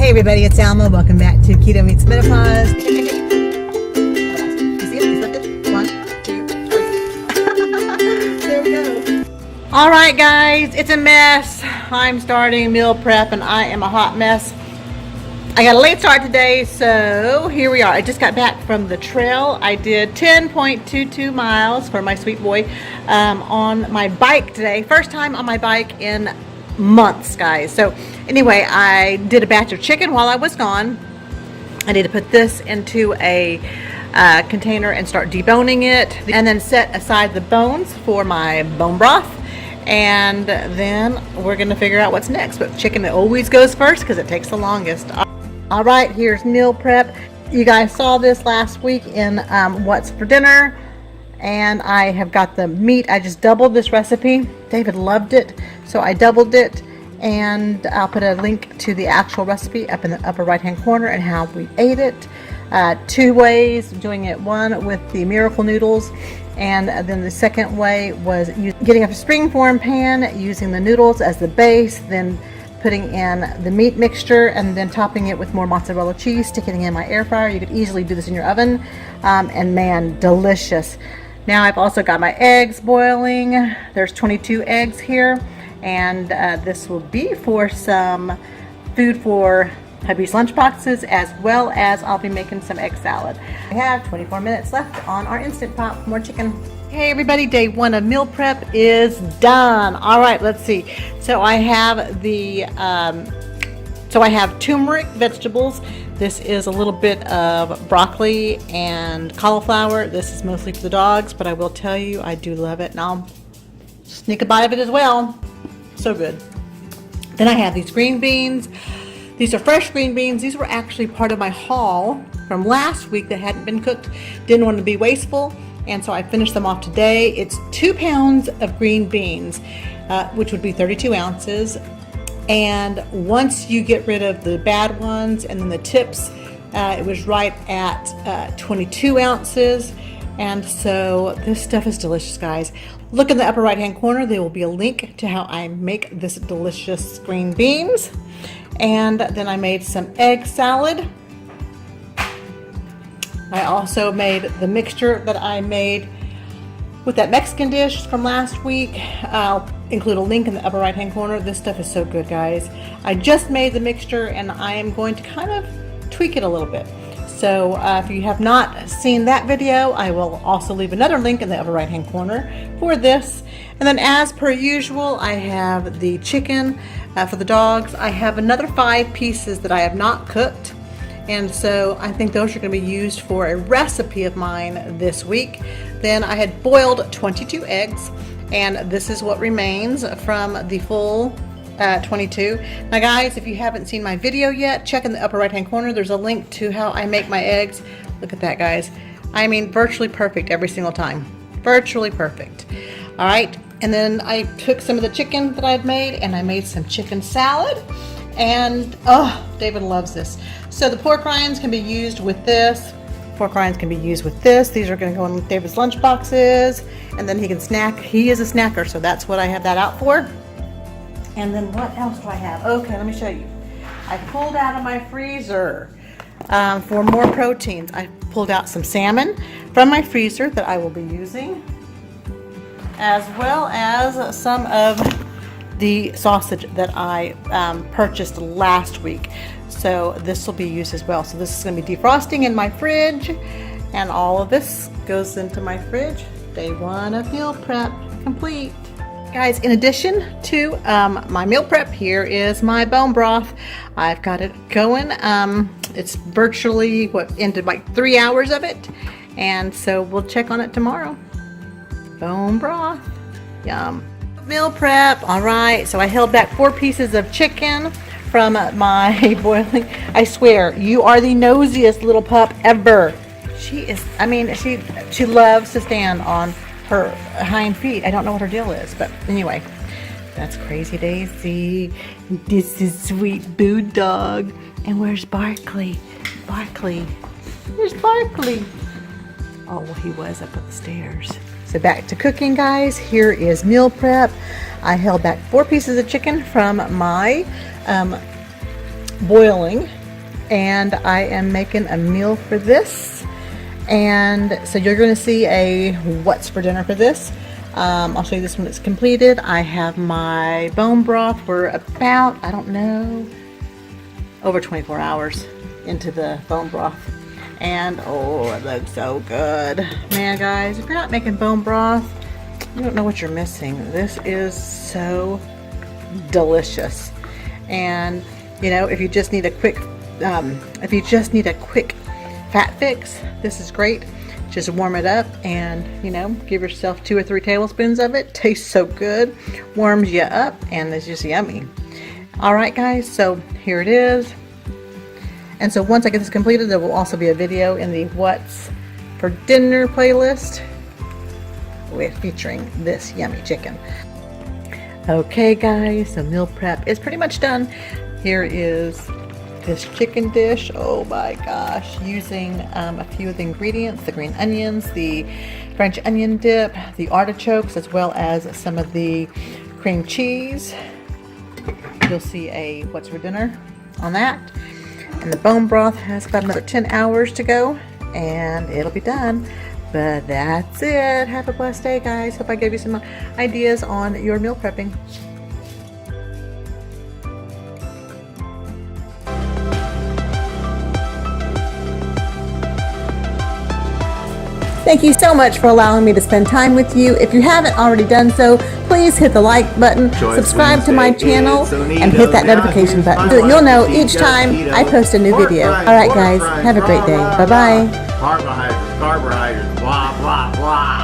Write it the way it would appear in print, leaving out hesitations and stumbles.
Hey everybody, it's Alma. Welcome back to Keto Meets Menopause. You see it? It's lifted. 1, 2, 3. There we go. All right, guys, it's a mess. I'm starting meal prep, and I am a hot mess. I got a late start today, so here we are. I just got back from the trail. I did 10.22 miles for my sweet boy on my bike today. First time on my bike in months, guys. So anyway, I did a batch of chicken while I was gone. I need to put this into a container and start deboning it, and then set aside the bones for my bone broth. And then we're gonna figure out what's next. But chicken always goes first because it takes the longest. All right, here's meal prep. You guys saw this last week in what's for dinner, and I have got the meat. I just doubled this recipe. David loved it, so I doubled it, and I'll put a link to the actual recipe up in the upper right hand corner and how we ate it. 2 ways doing it: one with the miracle noodles, and then the second way was getting a springform pan, using the noodles as the base, then putting in the meat mixture, and then topping it with more mozzarella cheese, sticking it in my air fryer. You could easily do this in your oven, and man, delicious. Now I've also got my eggs boiling. There's 22 eggs here, and this will be for some food for hubby's lunch boxes, as well as I'll be making some egg salad. I have 24 minutes left on our Instant Pot for more chicken. Hey everybody, day 1 of meal prep is done. All right, let's see. So I have the turmeric vegetables. This is a little bit of broccoli and cauliflower. This is mostly for the dogs, but I will tell you, I do love it, and I'll sneak a bite of it as well. So good. Then I have these green beans. These are fresh green beans. These were actually part of my haul from last week that hadn't been cooked. Didn't want to be wasteful, and so I finished them off today. It's 2 pounds of green beans, which would be 32 ounces. And once you get rid of the bad ones and then the tips, it was right at 22 ounces. And so this stuff is delicious, guys. Look in the upper right hand corner. There will be a link to how I make this delicious green beans. And then I made some egg salad. I also made the mixture that I made with that Mexican dish from last week. I'll include a link in the upper right hand corner. This stuff is so good, guys. I just made the mixture, and I am going to kind of tweak it a little bit. So if you have not seen that video, I will also leave another link in the upper right hand corner for this. And then, as per usual, I have the chicken for the dogs. I have another 5 pieces that I have not cooked, and so I think those are going to be used for a recipe of mine this week. Then I had boiled 22 eggs, and this is what remains from the full 22. Now guys, if you haven't seen my video yet, check in the upper right hand corner. There's a link to how I make my eggs. Look at that, guys. I mean, virtually perfect every single time. Virtually perfect. All right, and then I took some of the chicken that I'd made, and I made some chicken salad. And oh, David loves this. So the pork rinds can be used with this. Pork rinds can be used with this. These are going to go in David's lunch boxes, and then he can snack. He is a snacker, so that's what I have that out for. And then what else do I have? Okay, let me show you. I pulled out of my freezer for more proteins. I pulled out some salmon from my freezer that I will be using, as well as some of the sausage that I purchased last week. So this will be used as well. So this is going to be defrosting in my fridge, and all of this goes into my fridge. Day 1 of meal prep complete. Guys, in addition to my meal prep, here is my bone broth. I've got it going. It's virtually ended like 3 hours of it, and so we'll check on it tomorrow. Bone broth, yum. Meal prep. All right, so I held back 4 pieces of chicken from my boiling. I swear, you are the nosiest little pup ever. She is, I mean, she loves to stand on her hind feet. I don't know what her deal is, but anyway, that's Crazy Daisy. This is Sweet Boo Dog. And where's Barkley? Barkley. Where's Barkley? Oh, well, he was up at the stairs. So back to cooking, guys. Here is meal prep. I held back 4 pieces of chicken from my boiling and I am making a meal for this. And so you're going to see a what's for dinner for this. I'll show you this when it's completed. I have my bone broth. We're about, I don't know, over 24 hours into the bone broth. And oh, it looks so good. Man, guys, if you're not making bone broth, you don't know what you're missing. This is so delicious. And you know, if you just need a quick fat fix, this is great. Just warm it up and, you know, give yourself 2 or 3 tablespoons of it. Tastes so good, warms you up, and it's just yummy. All right, guys, so here it is. And so once I get this completed, there will also be a video in the What's for Dinner playlist featuring this yummy chicken. Okay, guys, so meal prep is pretty much done. Here is this chicken dish. Oh my gosh, using a few of the ingredients, the green onions, the French onion dip, the artichokes, as well as some of the cream cheese. You'll see a what's for dinner on that. And the bone broth has about another 10 hours to go and it'll be done. But that's it. Have a blessed day, guys. Hope I gave you some ideas on your meal prepping. Thank you so much for allowing me to spend time with you. If you haven't already done so, please hit the like button, subscribe to my channel, and hit that notification button so that you'll know each time I post a new video. Alright guys, have a great day. Bye-bye. Carbohydrates, blah, blah, blah.